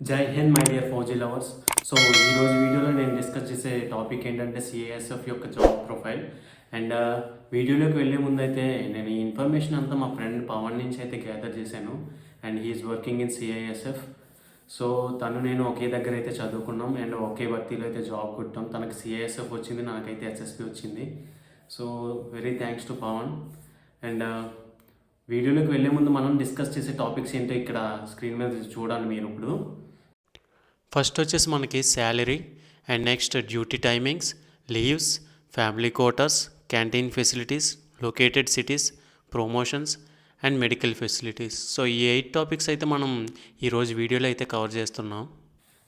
జై Hind my dear fauji lovers. So ఈరోజు వీడియోలో నేను డిస్కస్ చేసే టాపిక్ ఏంటంటే సిఏఎస్ఎఫ్ యొక్క జాబ్ ప్రొఫైల్. అండ్ వీడియోలోకి వెళ్ళే ముందు అయితే నేను ఈ ఇన్ఫర్మేషన్ అంతా మా ఫ్రెండ్ పవన్ నుంచి అయితే గ్యాదర్ చేశాను. And he's working in CISF. సో తను నేను ఒకే దగ్గర అయితే చదువుకున్నాం అండ్ ఒకే భర్తీలో అయితే జాబ్ కొట్టాం. తనకు సిఐఎస్ఎఫ్ వచ్చింది, నాకైతే ఎస్ఎస్పి వచ్చింది. So very thanks to Pavan. And వీడియోలోకి వెళ్ళే ముందు మనం డిస్కస్ చేసే టాపిక్స్ ఏంటో ఇక్కడ స్క్రీన్ మీద చూడాలి మీరు ఇప్పుడు. ఫస్ట్ వచ్చేసి మనకి salary and next duty timings, leaves, family quarters, canteen facilities, located cities, promotions and medical facilities. So ఈ 8 టాపిక్స్ అయితే మనం ఈరోజు వీడియోలో అయితే కవర్ చేస్తున్నాం.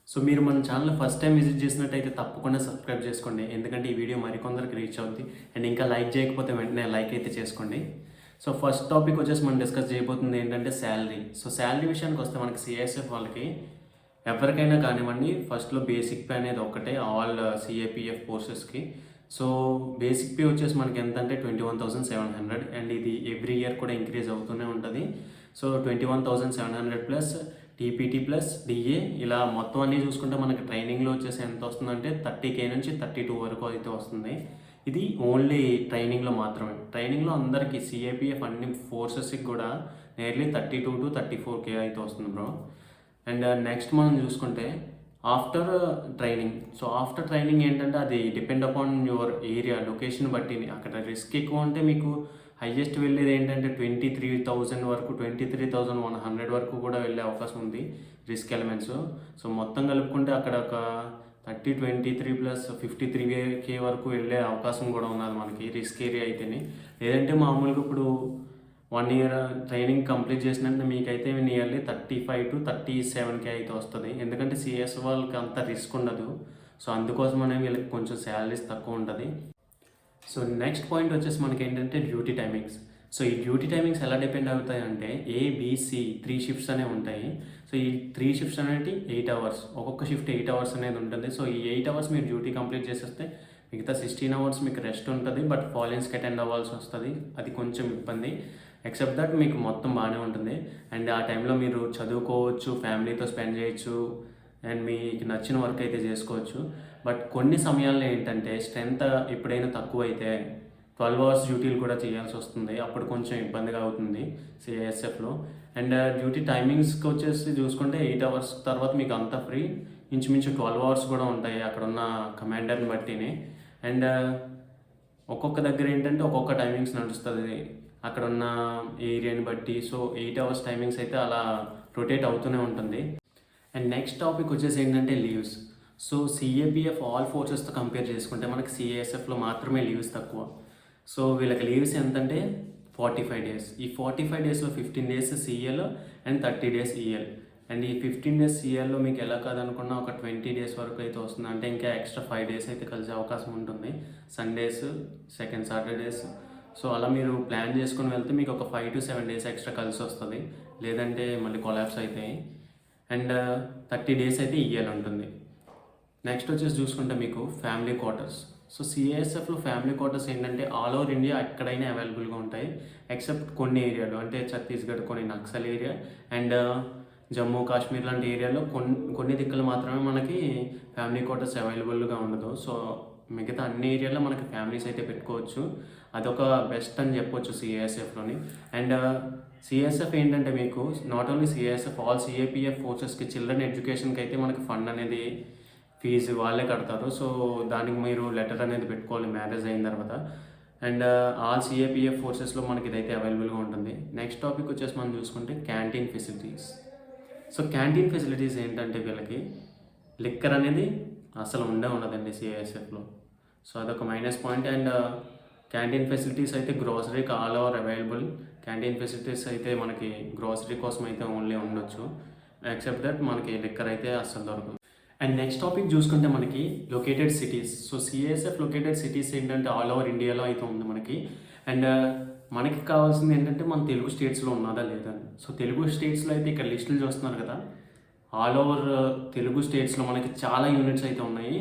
సో మీరు మన ఛానల్ ఫస్ట్ టైం విజిట్ చేసినట్టయితే తప్పకుండా సబ్స్క్రైబ్ చేసుకోండి, ఎందుకంటే ఈ వీడియో మరికొందరికి రీచ్ అవుద్ది. అండ్ ఇంకా లైక్ చేయకపోతే వెంటనే లైక్ అయితే చేసుకోండి. సో ఫస్ట్ టాపిక్ వచ్చేసి మనం డిస్కస్ చేయబోతుంది ఏంటంటే శాలరీ. సో శాలరీ విషయానికి వస్తే మనకి సిఐఎస్ఎఫ్ వాళ్ళకి ఎవరికైనా కానివ్వండి, ఫస్ట్లో బేసిక్ పే అనేది ఒకటే ఆల్ సిఏపిఎఫ్ కోర్సెస్కి. సో బేసిక్ పే వచ్చేసి మనకి ఎంత అంటే 21,700 అండ్ ఇది ఎవ్రీ ఇయర్ కూడా ఇంక్రీజ్ అవుతూనే ఉంటుంది. So 21,700 plus TPT plus DA ఇలా మొత్తం అన్నీ చూసుకుంటే మనకి ట్రైనింగ్లో వచ్చేసి ఎంత వస్తుందంటే 30K నుంచి 32 వరకు అయితే వస్తుంది. ఇది ఓన్లీ ట్రైనింగ్లో మాత్రమే. ట్రైనింగ్లో అందరికీ సిఏపిఎఫ్ అన్ని ఫోర్సెస్కి కూడా నియర్లీ 32 to 34K అయితే వస్తుంది బ్రో. అండ్ నెక్స్ట్ మనం చూసుకుంటే after training. So after training ఏంటంటే అది depend upon your area location బట్టి. అక్కడ రిస్క్ ఎక్కువ ఉంటే మీకు హైయెస్ట్ వెళ్ళేది ఏంటంటే 23,000 వరకు, 23,100 వరకు కూడా వెళ్ళే అవకాశం ఉంది రిస్క్ ఎలిమెంట్స్. సో మొత్తం కలుపుకుంటే అక్కడ ఒక 23 ప్లస్ 53K వరకు వెళ్ళే అవకాశం కూడా ఉన్నది మనకి రిస్క్ ఏరియా అయితేనే. లేదంటే మామూలుగా ఇప్పుడు 1 ఇయర్ ట్రైనింగ్ కంప్లీట్ చేసినట్టు మీకైతే నియర్లీ 35 to 37K అయితే వస్తుంది, ఎందుకంటే సిఎస్ వాళ్ళకి అంత రిస్క్ ఉండదు. సో అందుకోసమనే వీళ్ళకి కొంచెం శాలరీస్ తక్కువ ఉంటుంది. సో నెక్స్ట్ పాయింట్ వచ్చేసి మనకి ఏంటంటే డ్యూటీ టైమింగ్స్. సో ఈ డ్యూటీ టైమింగ్స్ ఎలా డిపెండ్ అవుతాయి అంటే ఏబిసి 3 షిఫ్ట్స్ అనేవి ఉంటాయి. సో ఈ 3 షిఫ్ట్స్ అనేవి 8 అవర్స్, ఒక్కొక్క షిఫ్ట్ 8 అవర్స్ అనేది ఉంటుంది. సో ఈ 8 అవర్స్ మీరు డ్యూటీ కంప్లీట్ చేసేస్తే మిగతా 16 అవర్స్ మీకు రెస్ట్ ఉంటుంది. బట్ ఫాలోయిన్స్కి అటెండ్ అవ్వాల్సి వస్తుంది, అది కొంచెం ఇబ్బంది. ఎక్సెప్ట్ దట్ మీకు మొత్తం బాగానే ఉంటుంది. అండ్ ఆ టైంలో మీరు చదువుకోవచ్చు, ఫ్యామిలీతో స్పెండ్ చేయొచ్చు అండ్ మీకు నచ్చిన వర్క్ అయితే చేసుకోవచ్చు. బట్ కొన్ని సమయాల్లో ఏంటంటే స్ట్రెంత్ ఎప్పుడైనా తక్కువ అయితే 12 అవర్స్ డ్యూటీలు కూడా చేయాల్సి వస్తుంది, అప్పుడు కొంచెం ఇబ్బందిగా అవుతుంది సిఐఎస్ఎఫ్లో. అండ్ డ్యూటీ టైమింగ్స్కి వచ్చేసి చూసుకుంటే 8 అవర్స్ తర్వాత మీకు అంతా ఫ్రీ. ఇంచుమించు 12 అవర్స్ కూడా ఉంటాయి అక్కడ ఉన్న కమాండర్ని బట్టిని. అండ్ ఒక్కొక్క దగ్గర ఏంటంటే ఒక్కొక్క టైమింగ్స్ నడుస్తుంది అక్కడ ఉన్న ఏరియాని బట్టి. సో 8 అవర్స్ టైమింగ్స్ అయితే అలా రొటేట్ అవుతూనే ఉంటుంది. అండ్ నెక్స్ట్ టాపిక్ వచ్చేసి ఏంటంటే లీవ్స్. సో సిఏపిఎఫ్ ఆల్ ఫోర్సెస్తో కంపేర్ చేసుకుంటే మనకి సిఏఎస్ఎఫ్లో మాత్రమే లీవ్స్ తక్కువ. సో వీళ్ళకి లీవ్స్ ఎంతంటే 45 days. ఈ 45 daysలో 15 days CL and 30 days EL. And ఈ 15 days సిఎల్లో మీకు ఎలా కాదనుకున్నా ఒక 20 days వరకు అయితే వస్తుంది, అంటే ఇంకా ఎక్స్ట్రా 5 days అయితే కలిసే అవకాశం ఉంటుంది, సండేస్, సెకండ్ సాటర్డేస్. సో అలా మీరు ప్లాన్ చేసుకుని వెళ్తే మీకు ఒక 5 to 7 days ఎక్స్ట్రా కలిసి వస్తుంది, లేదంటే మళ్ళీ కొలాప్స్ అవుతాయి. అండ్ 30 days అయితే ఈఎల్ ఉంటుంది. నెక్స్ట్ వచ్చేసి చూసుకుంటే మీకు ఫ్యామిలీ క్వార్టర్స్. సో సిఏఎస్ఎఫ్లో ఫ్యామిలీ క్వార్టర్స్ ఏంటంటే ఆల్ ఓవర్ ఇండియా ఎక్కడైనా అవైలబుల్గా ఉంటాయి, ఎక్సెప్ట్ కొన్ని ఏరియాలు అంటే ఛత్తీస్గఢ్, కొన్ని నక్సల్ ఏరియా అండ్ జమ్మూ కాశ్మీర్ లాంటి ఏరియాలో కొన్ని దిక్కులు మాత్రమే మనకి ఫ్యామిలీ క్వార్టర్స్ అవైలబుల్గా ఉండదు. సో మిగతా అన్ని ఏరియాలో మనకి ఫ్యామిలీస్ అయితే పెట్టుకోవచ్చు, అదొక బెస్ట్ అని చెప్పొచ్చు సిఏఎస్ఎఫ్లోని. అండ్ సిఎస్ఎఫ్ ఏంటంటే మీకు not only CSF, all CAPF ఫోర్సెస్కి చిల్డ్రన్ ఎడ్యుకేషన్కి అయితే మనకి ఫండ్ అనేది ఫీజు వాళ్ళే కడతారు. సో దానికి మీరు లెటర్ అనేది పెట్టుకోవాలి మ్యారేజ్ అయిన తర్వాత. అండ్ ఆల్ సిఏపిఎఫ్ ఫోర్సెస్లో మనకి ఇదైతే అవైలబుల్గా ఉంటుంది. నెక్స్ట్ టాపిక్ వచ్చేసి మనం చూసుకుంటే canteen facilities. So canteen facilities ఏంటంటే వీళ్ళకి లిక్కర్ అనేది అసలు ఉండదండి సిఐఎస్ఎఫ్లో. సో అదొక minus point. And canteen facilities అయితే గ్రోసరీకి all over available. Canteen facilities అయితే మనకి గ్రోసరీ కోసం అయితే ఓన్లీ ఉండొచ్చు, ఎక్సెప్ట్ దట్ మనకి లిక్కర్ అయితే అస్సలు దొరకదు. అండ్ నెక్స్ట్ టాపిక్ చూసుకుంటే మనకి located cities. So CSF located cities ఏంటంటే ఆల్ ఓవర్ ఇండియాలో అయితే ఉంది మనకి. అండ్ మనకి కావాల్సింది ఏంటంటే మన తెలుగు స్టేట్స్లో ఉన్నదా లేదా. సో తెలుగు స్టేట్స్లో అయితే ఇక్కడ లిస్టులు చూస్తున్నారు కదా, ఆల్ ఓవర్ తెలుగు స్టేట్స్లో మనకి చాలా యూనిట్స్ అయితే ఉన్నాయి.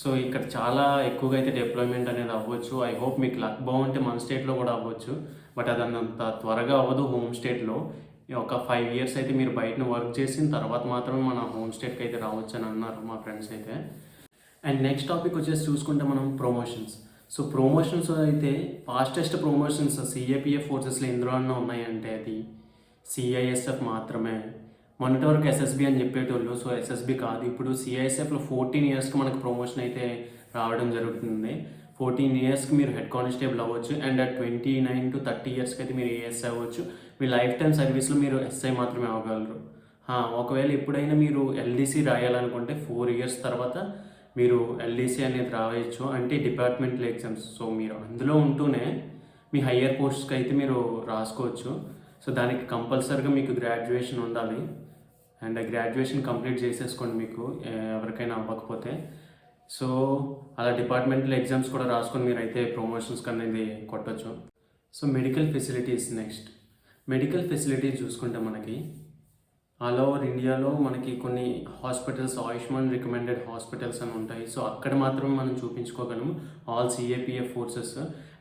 సో ఇక్కడ చాలా ఎక్కువగా అయితే డిప్లాయ్మెంట్ అనేది అవ్వచ్చు. ఐ హోప్ మీకు లక్ బాగుంటే మన స్టేట్లో కూడా అవ్వచ్చు, బట్ అది అంత త్వరగా అవ్వదు హోమ్ స్టేట్లో. ఒక 5 ఇయర్స్ అయితే మీరు బయటన వర్క్ చేసిన తర్వాత మాత్రమే మన హోమ్ స్టేట్కి అయితే రావచ్చు అని అన్నారు మా ఫ్రెండ్స్ అయితే. అండ్ నెక్స్ట్ టాపిక్ వచ్చేసి చూసుకుంటే మనం ప్రమోషన్స్. సో ప్రమోషన్స్ అయితే ఫాస్టెస్ట్ ప్రమోషన్స్ సిఏపిఎఫ్ ఫోర్సెస్లో ఎందులో అన్నా ఉన్నాయంటే అది సిఐఎస్ఎఫ్ మాత్రమే. మొన్నటి వరకు ఎస్ఎస్బి అని చెప్పేటోళ్ళు, సో ఎస్ఎస్బి కాదు, ఇప్పుడు సిఐఎస్ఎఫ్లో 14 ఇయర్స్కి మనకు ప్రమోషన్ అయితే రావడం జరుగుతుంది. 14 ఇయర్స్కి మీరు హెడ్ కానిస్టేబుల్ అవ్వచ్చు, అండ్ 29 to 30 ఇయర్స్కి అయితే మీరు ఏఎస్ఐ అవ్వచ్చు. మీ లైఫ్ టైం సర్వీస్లో మీరు ఎస్ఐ మాత్రమే అవ్వగలరు. ఒకవేళ ఎప్పుడైనా మీరు ఎల్డీసీ రాయాలనుకుంటే 4 ఇయర్స్ తర్వాత మీరు ఎల్డీసీ అనేది రాయొచ్చు, అంటే డిపార్ట్మెంటల్ ఎగ్జామ్స్. సో మీరు అందులో ఉంటూనే మీ హయ్యర్ పోస్ట్కి అయితే మీరు రాసుకోవచ్చు. సో దానికి కంపల్సరీగా మీకు గ్రాడ్యుయేషన్ ఉండాలి, అండ్ గ్రాడ్యుయేషన్ కంప్లీట్ చేసేసుకోండి మీకు ఎవరికైనా అవ్వకపోతే. సో అలా డిపార్ట్మెంటల్ ఎగ్జామ్స్ కూడా రాసుకొని మీరు అయితే ప్రమోషన్స్కి అనేది కొట్టచ్చు. So medical facilities. Next medical facilities చూసుకుంటే మనకి ఆల్ ఓవర్ ఇండియాలో మనకి కొన్ని హాస్పిటల్స్ ఆయుష్మాన్ రికమెండెడ్ హాస్పిటల్స్ అని ఉంటాయి. సో అక్కడ మాత్రమే మనం చూపించుకోగలము ఆల్ సిఏపిఎఫ్ ఫోర్సెస్.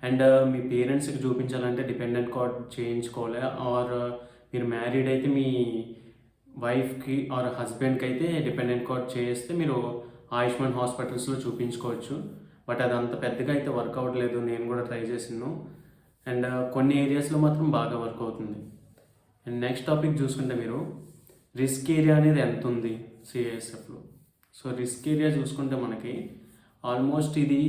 అండ్ మీ పేరెంట్స్కి చూపించాలంటే డిపెండెంట్ కార్డ్ చేయించుకోవాలి, ఆర్ మీరు మ్యారీడ్ అయితే మీ వైఫ్కి ఆర్ హస్బెండ్కి అయితే డిపెండెంట్ కార్డ్ చేస్తే మీరు ఆయుష్మాన్ హాస్పిటల్స్లో చూపించుకోవచ్చు. బట్ అది అంత పెద్దగా అయితే వర్క్ అవ్వట్లేదు, నేను కూడా ట్రై చేసాను. అండ్ కొన్ని ఏరియాస్లో మాత్రం బాగా వర్క్ అవుతుంది. అండ్ నెక్స్ట్ టాపిక్ చూసుకుంటే మీరు రిస్క్ ఏరియా అనేది ఎంత ఉంది సిఐఎస్ఎఫ్లో. సో రిస్క్ ఏరియా చూసుకుంటే మనకి ఆల్మోస్ట్ ఇది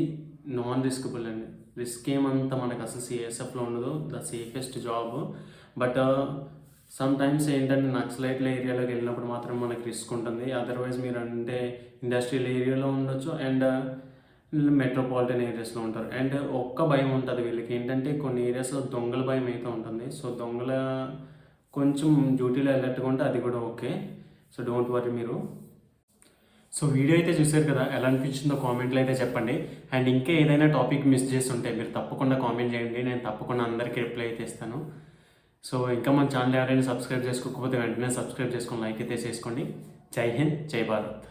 నాన్ రిస్కబుల్ అండి. రిస్క్ ఏమంతా మనకు అసలు సిఐఎస్ఎఫ్లో ఉండదు, the safest job. But some times ఏంటంటే నక్సలైట్ల ఏరియాలోకి వెళ్ళినప్పుడు మాత్రం మనకి రిస్క్ ఉంటుంది. అదర్వైజ్ మీరు అంటే ఇండస్ట్రియల్ ఏరియాలో ఉండొచ్చు, అండ్ మెట్రోపాలిటన్ ఏరియాస్లో ఉంటారు. అండ్ ఒక్క భయం ఉంటుంది వీళ్ళకి ఏంటంటే కొన్ని ఏరియాస్లో దొంగల భయం అయితే ఉంటుంది. సో దొంగల కొంచెం డ్యూటీలో వెళ్ళట్టుగా ఉంటే అది కూడా ఓకే. సో డోంట్ వరీ మీరు. సో వీడియో అయితే చూసారు కదా, ఎలా అనిపించిందో కామెంట్లో అయితే చెప్పండి. అండ్ ఇంకా ఏదైనా టాపిక్ మిస్ చేస్తుంటే మీరు తప్పకుండా కామెంట్ చేయండి, నేను తప్పకుండా అందరికీ రిప్లై అయితే ఇస్తాను. సో ఇంకా మన ఛానల్ ఎవరైనా సబ్స్క్రైబ్ చేసుకోకపోతే వెంటనే సబ్స్క్రైబ్ చేసుకొని లైక్ అయితే చేసుకోండి. జై హింద్, జై భారత్.